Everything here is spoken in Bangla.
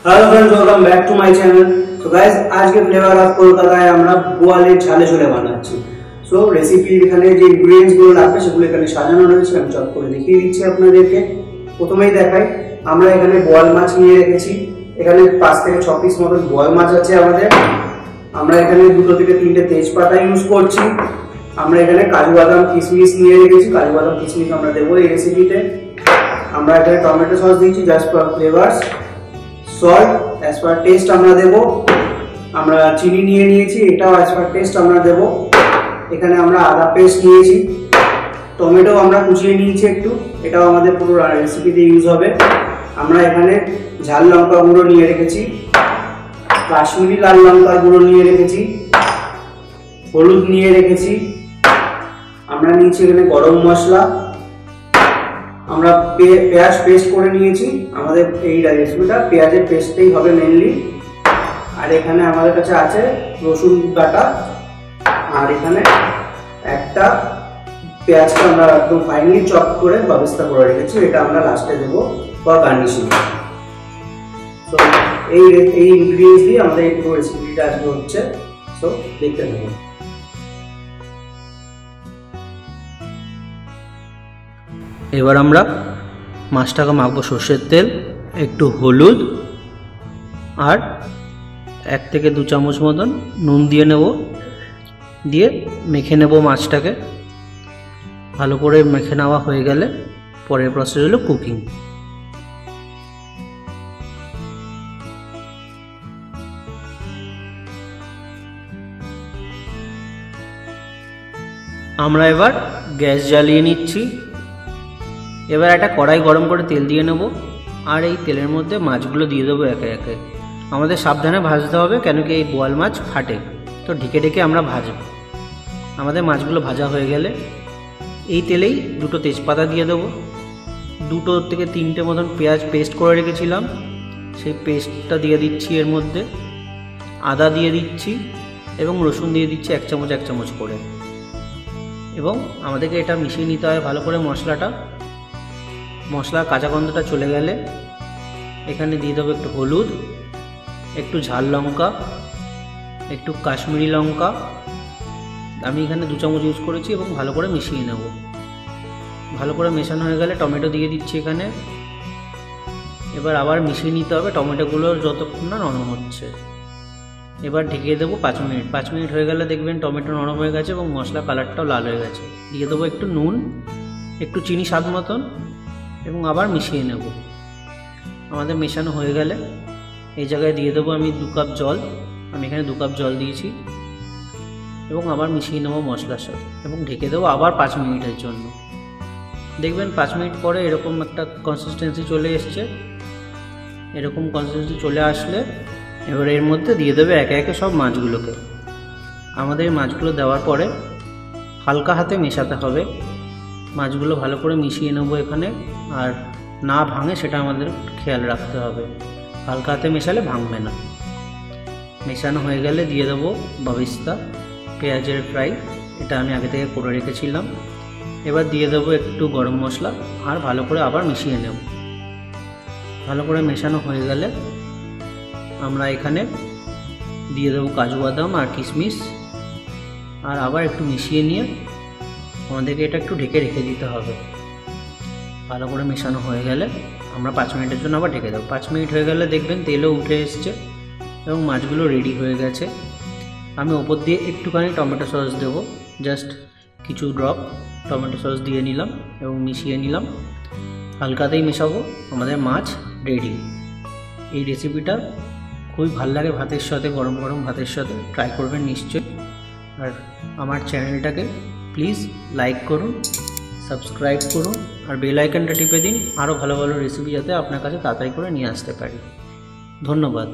Hello friends, welcome back to my channel. So guys, आज के फ्लेवर ऑफ কলকাতায় আমরা বোয়ালের ঝালে ছোলে বানাচ্ছি। সো রেসিপি এখানে যে ইনগ্রেডিয়েন্টস গুলো লাগবে সেগুলো এখানে সাজানো রয়েছে, আমি চট করে দেখিয়ে দিচ্ছি আপনাদেরকে। প্রথমেই দেখাই, আমরা এখানে বোয়াল মাছ নিয়ে রেখেছি। এখানে 5 থেকে 6 পিস মতো বোয়াল মাছ আছে আমাদের। আমরা এখানে 2 থেকে 3টে তেজপাতা ইউজ করছি। আমরা এখানে কাজু বাদাম কিশমিশ নিয়ে রেখেছি। কাজু বাদাম কিশমিশ আমরা দেবো এই রেসিপিতে। আমরা এখানে টমেটো সস দিয়েছি just for flavours. Salt as per test আমরা দেব। আমরা চিনি নিয়ে নিয়েছি, এটাও অ্যাজ পার টেস্ট আমরা দেব। এখানে আমরা আদা পেস্ট নিয়েছি, টমেটো আমরা কুচিয়ে নিয়েছি একটু, এটাও আমাদের পুরো রেসিপিতে ইউজ হবে। আমরা এখানে ঝাল লঙ্কা গুঁড়ো নিয়ে রেখেছি, কাশ্মীরি লাল লঙ্কার গুঁড়ো নিয়ে রেখেছি, হলুদ নিয়ে রেখেছি। আমরা নিয়েছি এখানে গরম মশলা। আমরা পেঁয়াজ পেস্ট করে নিয়েছি। আমাদের এই রেসিপিটা পেঁয়াজের পেস্টেই হবে মেনলি। আর এখানে আমাদের কাছে আছে রসুন বাটা। আর এখানে একটা পেঁয়াজকে আমরা একদম ফাইনলি চপ করে ব্যবস্থা করে রেখেছি, এটা আমরা লাস্টে দেবো ফর গার্নিশিং। তো এই ইনগ্রিডিয়েন্টস দিয়ে আমাদের এই পুরো রেসিপিটা আজকে হচ্ছে। সো দেখতে থাকুন। এবার আমরা মাছটাকে মাখবো সর্ষের তেল, একটু হলুদ আর 1 থেকে 2 চামচ মতন নুন দিয়ে নেব। দিয়ে মেখে নেব মাছটাকে। ভালো করে মেখে নেওয়া হয়ে গেলে পরের প্রসেস হলো কুকিং। আমরা এবার গ্যাস জ্বালিয়ে নিচ্ছি। এবার একটা কড়াই গরম করে তেল দিয়ে নেব। আর এই তেলের মধ্যে মাছগুলো দিয়ে দেবো একে একে। আমাদের সাবধানে ভাজতে হবে, কেন কি এই বোয়াল মাছ ফাটে, তো ঢেকে ঢেকে আমরা ভাজব। আমাদের মাছগুলো ভাজা হয়ে গেলে এই তেলেই 2টো তেজপাতা দিয়ে দেবো। 2 থেকে 3টে মতন পেঁয়াজ পেস্ট করে রেখেছিলাম, সেই পেস্টটা দিয়ে দিচ্ছি এর মধ্যে। আদা দিয়ে দিচ্ছি এবং রসুন দিয়ে দিচ্ছি 1 চামচ করে। এবং আমাদেরকে এটা মিশিয়ে নিতে হয় ভালো করে মশলার কাঁচা গন্ধটা চলে গেলে এখানে দিয়ে দেবো একটু হলুদ, একটু ঝাল লঙ্কা, একটু কাশ্মীরি লঙ্কা। আমি এখানে 2 চামচ ইউজ করেছি এবং ভালো করে মিশিয়ে নেব। ভালো করে মেশানো হয়ে গেলে টমেটো দিয়ে দিচ্ছি এখানে। এবার আবার মিশিয়ে নিতে হবে টমেটোগুলো যতক্ষণ না নরম হচ্ছে। এবার ঢেকে দেবো 5 মিনিট। 5 মিনিট হয়ে গেলে দেখবেন টমেটো নরম হয়ে গেছে এবং মশলা কালারটাও লাল হয়ে গেছে। দিয়ে দেবো একটু নুন, একটু চিনি স্বাদ মতন এবং আবার মিশিয়ে নেব। আমাদের মেশানো হয়ে গেলে এই জায়গায় দিয়ে দেবো আমি 2 কাপ জল। আমি এখানে 2 কাপ জল দিয়েছি এবং আবার মিশিয়ে নেবো মশলার সাথে এবং ঢেকে দেবো আবার 5 মিনিটের জন্য। দেখবেন 5 মিনিট পরে এরকম একটা কনসিস্টেন্সি চলে এসছে। এরকম কনসিস্টেন্সি চলে আসলে এবার এর মধ্যে দিয়ে দেবে একে একে সব মাছগুলোকে। আমাদের মাছগুলো দেওয়ার পরে হালকা হাতে মেশাতে হবে। মাছগুলো ভালো করে মিশিয়ে নেব এখানে, আর না ভাঙে সেটা আমাদের খেয়াল রাখতে হবে। হালকা হাতে মেশালে ভাঙবে না। মেশানো হয়ে গেলে দিয়ে দেবো বাবিস্তা পেঁয়াজের ফ্রাই, এটা আমি আগে থেকে করে রেখেছিলাম। এবার দিয়ে দেবো একটু গরম মশলা আর ভালো করে আবার মিশিয়ে নেব। ভালো করে মেশানো হয়ে গেলে আমরা এখানে দিয়ে দেবো কাজু বাদাম আর কিশমিশ, আর আবার একটু মিশিয়ে নিয়ে আমাদেরকে এটা একটু ঢেকে রেখে দিতে হবে। ভালো করে মেশানো হয়ে গেলে আমরা 5 মিনিটের জন্য আবার ঢেকে দেবো। 5 মিনিট হয়ে গেলে দেখবেন তেলও উঠে এসছে এবং মাছগুলো রেডি হয়ে গেছে। আমি ওপর দিয়ে একটুখানি টমেটো সস দেবো, জাস্ট কিছু ড্রপ টমেটো সস দিয়ে নিলাম এবং মিশিয়ে নিলাম। হালকাতেই মেশাবো, আমাদের মাছ রেডি। এই রেসিপিটা খুবই ভালো লাগে ভাতের সাথে, গরম গরম ভাতের সাথে। ট্রাই করবেন নিশ্চয়ই। আর আমার চ্যানেলটাকে প্লিজ লাইক করুন, সাবস্ক্রাইব করুন আর বেল আইকনটা টিপে দিন, আরও ভালো ভালো রেসিপি যাতে আপনার কাছে তাড়াতাড়ি করে নিয়ে আসতে পারি। ধন্যবাদ।